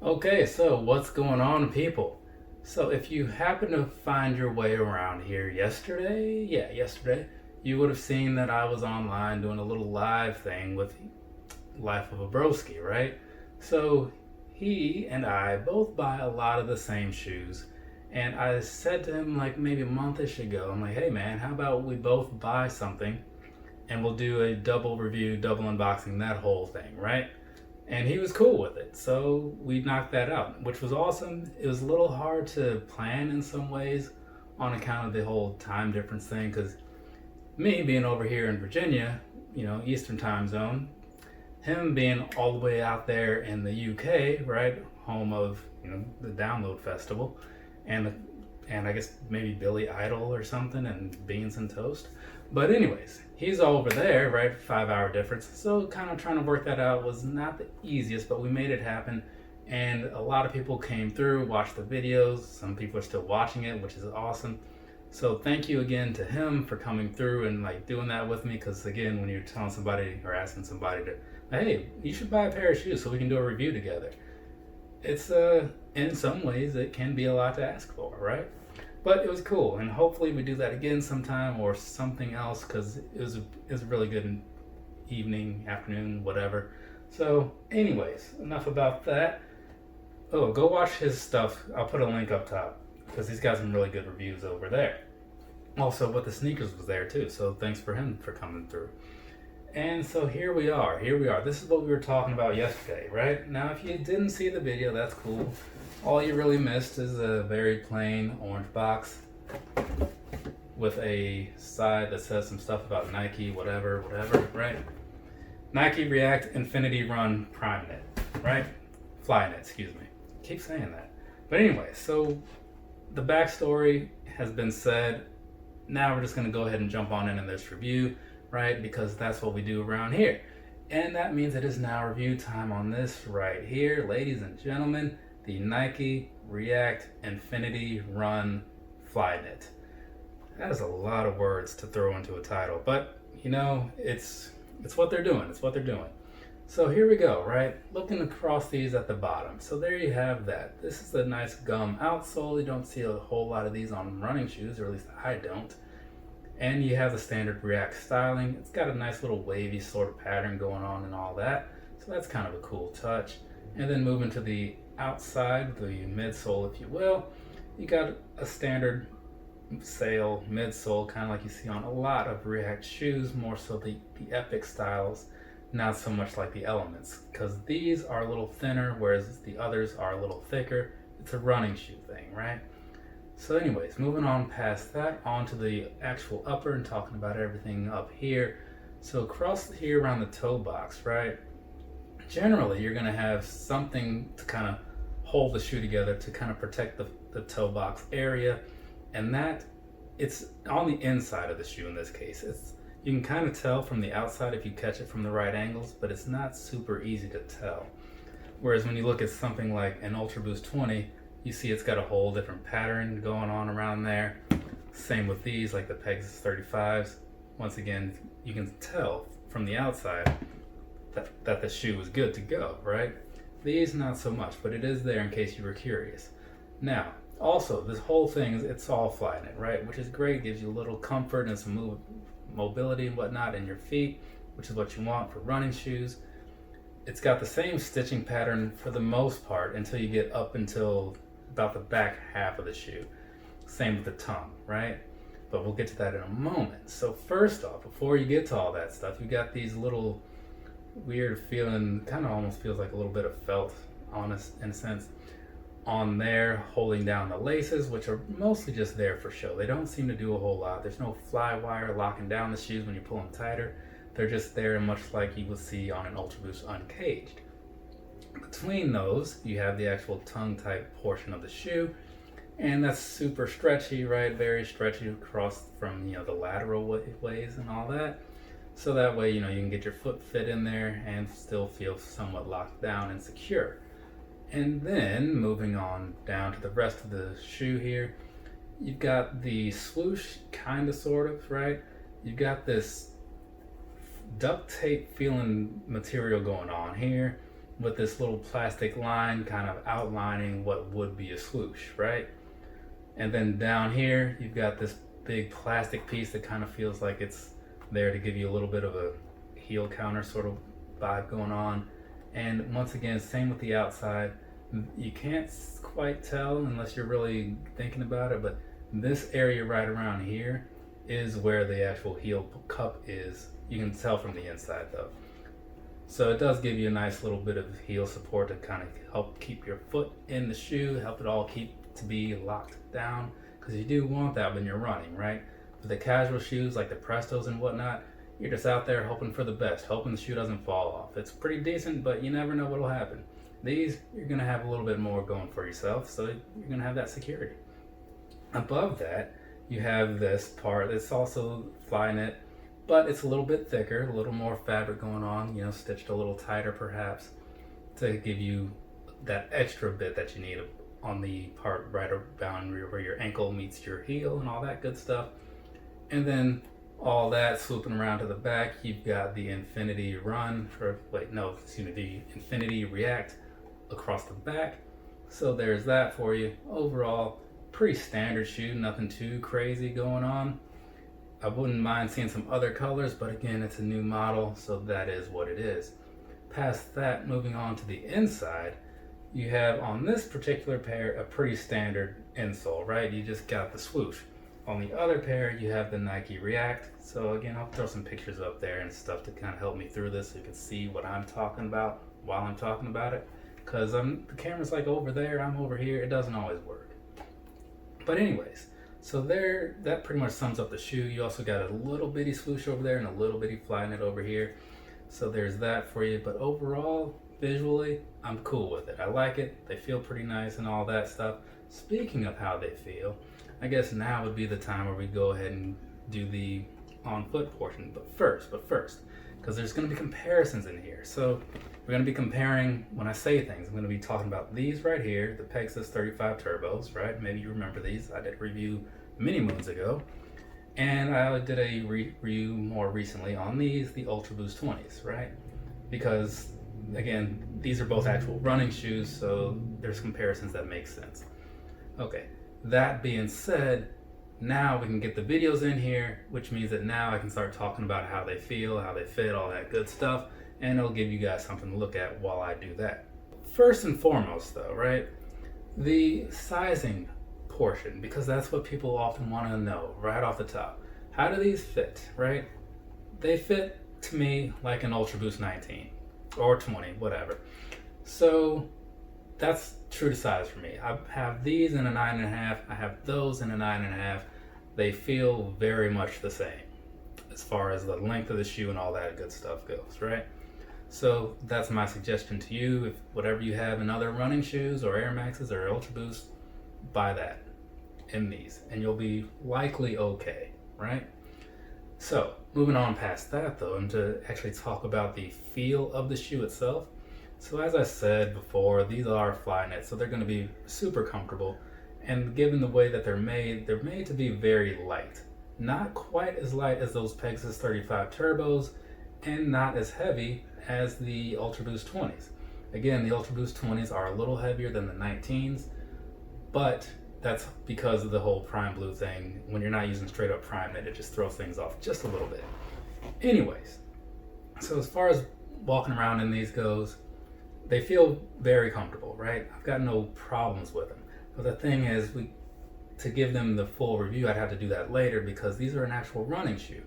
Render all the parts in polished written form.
Okay, so what's going on, people? So, if you happen to find your way around here yesterday, you would have seen that I was online doing a little live thing with Life of a Broski, right? So, he and I both buy a lot of the same shoes. And I said to him, like maybe a monthish ago, I'm like, hey man, how about we both buy something and we'll do a double review, double unboxing, that whole thing, right? And he was cool with it. So we knocked that out, which was awesome. It was a little hard to plan in some ways on account of the whole time difference thing, because me being over here in Virginia, Eastern time zone, him being all the way out there in the UK, right, home of the Download Festival, and and I guess maybe Billy Idol or something, and Beans and Toast. But anyways, he's over there, right? 5 hour difference. So kind of trying to work that out was not the easiest, but we made it happen. And a lot of people came through, watched the videos. Some people are still watching it, which is awesome. So thank you again to him for coming through and like doing that with me. Because again, when you're telling somebody or asking somebody to, hey, you should buy a pair of shoes so we can do a review together. It's in some ways it can be a lot to ask for, right? But it was cool, and hopefully we do that again sometime or something else, because it was a really good evening, afternoon, whatever. So, anyways, enough about that. Oh, go watch his stuff. I'll put a link up top because he's got some really good reviews over there. Also, but the sneakers was there too, so thanks for him for coming through. And so here we are. Here we are. This is what we were talking about yesterday, right? Now, if you didn't see the video, that's cool. All you really missed is a very plain orange box with a side that says some stuff about Nike, whatever, right? Nike React Infinity Run Prime Knit, right? Flyknit, excuse me. Keep saying that. But anyway, so the backstory has been said. Now we're just going to go ahead and jump on in this review, right? Because that's what we do around here. And that means it is now review time on this right here, ladies and gentlemen, the Nike React Infinity Run Flyknit. That is a lot of words to throw into a title, but it's what they're doing. It's what they're doing. So here we go, right? Looking across these at the bottom. So there you have that. This is a nice gum outsole. You don't see a whole lot of these on running shoes, or at least I don't. And you have the standard React styling. It's got a nice little wavy sort of pattern going on and all that. So that's kind of a cool touch. And then moving to the outside, the midsole, if you will, you got a standard sail midsole, kind of like you see on a lot of React shoes, more so the Epic styles, not so much like the Elements, because these are a little thinner, whereas the others are a little thicker. It's a running shoe thing, right? So anyways, moving on past that, onto the actual upper and talking about everything up here. So across here around the toe box, right? Generally, you're going to have something to kind of hold the shoe together to kind of protect the toe box area. And that, it's on the inside of the shoe in this case. You can kind of tell from the outside if you catch it from the right angles, but it's not super easy to tell. Whereas when you look at something like an Ultraboost 20, you see it's got a whole different pattern going on around there. Same with these, like the Pegasus 35s. Once again, you can tell from the outside that the shoe is good to go, right? These, not so much, but it is there in case you were curious. Now, also, this whole thing, it's all Flyknit, right? Which is great, gives you a little comfort and some mobility and whatnot in your feet, which is what you want for running shoes. It's got the same stitching pattern for the most part until you get up until about the back half of the shoe. Same with the tongue, right? But we'll get to that in a moment. So first off, before you get to all that stuff, you got these little weird feeling, kind of almost feels like a little bit of felt, honest in a sense, on there holding down the laces, which are mostly just there for show. They don't seem to do a whole lot. There's no fly wire locking down the shoes when you pull them tighter. They're just there, much like you would see on an Ultraboost uncaged. Between those, you have the actual tongue type portion of the shoe, and that's super stretchy, right? Very stretchy across from the lateral ways and all that. So that way, you can get your foot fit in there and still feel somewhat locked down and secure. And then moving on down to the rest of the shoe here, you've got the swoosh, kind of, sort of, right? You've got this duct tape feeling material going on here. with this little plastic line kind of outlining what would be a swoosh, right? And then down here, you've got this big plastic piece that kind of feels like it's there to give you a little bit of a heel counter sort of vibe going on. And once again, same with the outside. You can't quite tell unless you're really thinking about it, but this area right around here is where the actual heel cup is. You can tell from the inside though. So it does give you a nice little bit of heel support to kind of help keep your foot in the shoe, help it all keep to be locked down, because you do want that when you're running, right? For the casual shoes like the Prestos and whatnot, you're just out there hoping for the best, hoping the shoe doesn't fall off. It's pretty decent, but you never know what'll happen. These, you're gonna have a little bit more going for yourself, so you're gonna have that security. Above that, you have this part that's also Flyknit, but it's a little bit thicker, a little more fabric going on, you know, stitched a little tighter perhaps to give you that extra bit that you need on the part right around where your ankle meets your heel and all that good stuff. And then all that swooping around to the back, you've got the Infinity Run, the Infinity React across the back. So there's that for you. Overall, pretty standard shoe, nothing too crazy going on. I wouldn't mind seeing some other colors, but again, it's a new model, so that is what it is. Past that, moving on to the inside, you have on this particular pair a pretty standard insole, right? You just got the swoosh. On the other pair, you have the Nike React. So again, I'll throw some pictures up there and stuff to kind of help me through this so you can see what I'm talking about while I'm talking about it. Because the camera's like over there, I'm over here, it doesn't always work. But anyways, so there, that pretty much sums up the shoe. You also got a little bitty swoosh over there and a little bitty Flyknit over here. So there's that for you. But overall, visually, I'm cool with it. I like it. They feel pretty nice and all that stuff. Speaking of how they feel, I guess now would be the time where we go ahead and do the on foot portion. But first, because there's going to be comparisons in here. So we're going to be comparing, when I say things, I'm going to be talking about these right here, the Pegasus 35 Turbos, right? Maybe you remember these. I did a review many moons ago. And I did a review more recently on these, the Ultraboost 20s, right? Because, again, these are both actual running shoes, so there's comparisons that make sense. Okay, that being said, now we can get the videos in here, which means that now I can start talking about how they feel, how they fit, all that good stuff, and it'll give you guys something to look at while I do that. First and foremost though, right, the sizing portion, because that's what people often want to know right off the top. How do these fit, right? They fit to me like an Ultraboost 19 or 20, whatever. So that's true to size for me. I have these in a 9.5, I have those in a 9.5. They feel very much the same as far as the length of the shoe and all that good stuff goes, right? So that's my suggestion to you. If whatever you have in other running shoes or Air Maxes or Ultraboost, buy that in these and you'll be likely okay, right? So moving on past that though, and to actually talk about the feel of the shoe itself. So as I said before, these are Flyknit, so they're going to be super comfortable. And given the way that they're made to be very light. Not quite as light as those Pegasus 35 Turbos, and not as heavy as the Ultraboost 20s. Again, the Ultraboost 20s are a little heavier than the 19s, but that's because of the whole Prime Blue thing. When you're not using straight up Prime Knit, it just throws things off just a little bit. Anyways, so as far as walking around in these goes, they feel very comfortable, right? I've got no problems with them. But the thing is, to give them the full review, I'd have to do that later because these are an actual running shoe.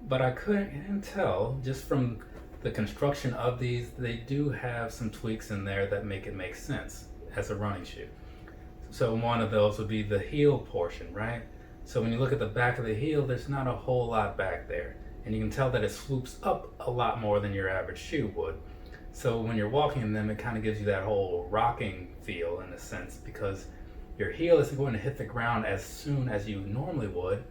But I couldn't tell, just from the construction of these, they do have some tweaks in there that make it make sense as a running shoe. So one of those would be the heel portion, right? So when you look at the back of the heel, there's not a whole lot back there. And you can tell that it swoops up a lot more than your average shoe would. So when you're walking in them, it kind of gives you that whole rocking feel in a sense, because your heel isn't going to hit the ground as soon as you normally would,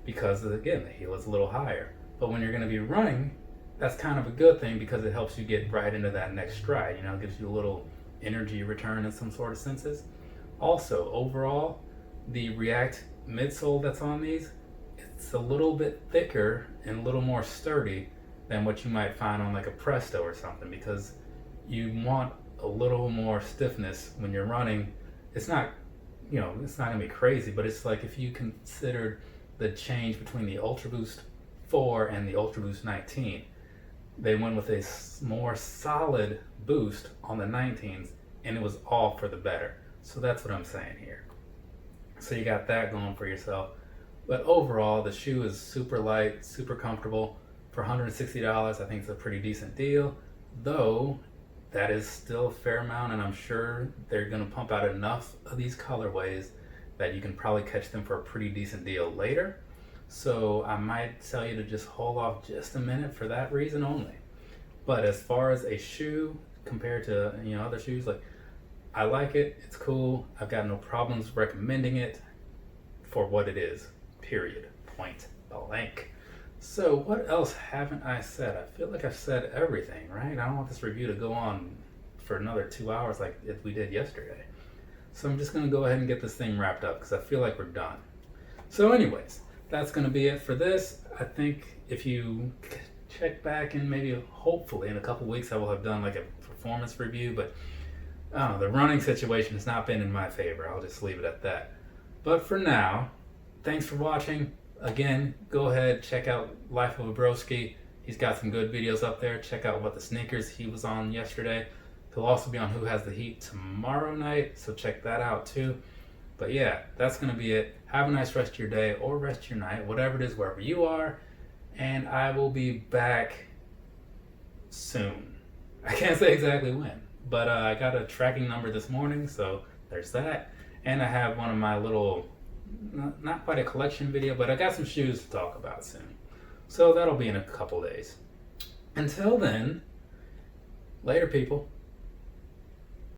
because again, the heel is a little higher. But when you're going to be running, that's kind of a good thing because it helps you get right into that next stride. You know, it gives you a little energy return in some sort of senses. Also, overall, the React midsole that's on these, it's a little bit thicker and a little more sturdy than what you might find on like a Presto or something, because you want a little more stiffness when you're running. It's not, it's not gonna be crazy, but it's like if you considered the change between the Ultraboost 4 and the Ultraboost 19, they went with a more solid boost on the 19s, and it was all for the better. So that's what I'm saying here. So you got that going for yourself. But overall, the shoe is super light, super comfortable. For $160, I think it's a pretty decent deal, though that is still a fair amount, and I'm sure they're going to pump out enough of these colorways that you can probably catch them for a pretty decent deal later. So I might tell you to just hold off just a minute for that reason only. But as far as a shoe compared to other shoes, like, I like it, it's cool, I've got no problems recommending it for what it is, period, point blank. So what else haven't I said? I feel like I've said everything, right? I don't want this review to go on for another 2 hours like we did yesterday. So I'm just going to go ahead and get this thing wrapped up because I feel like we're done. So anyways, that's going to be it for this. I think if you check back in maybe hopefully in a couple weeks, I will have done like a performance review, but I don't know, the running situation has not been in my favor. I'll just leave it at that. But for now, thanks for watching. Again, go ahead, check out Life of a Broski. He's got some good videos up there. Check out what the sneakers he was on yesterday. He'll also be on Who Has the Heat tomorrow night, so check that out too. But yeah, that's going to be it. Have a nice rest of your day or rest of your night, whatever it is, wherever you are. And I will be back soon. I can't say exactly when, but I got a tracking number this morning, so there's that. And I have one of my little, not quite a collection video, but I got some shoes to talk about soon. So that'll be in a couple days. Until then, later people.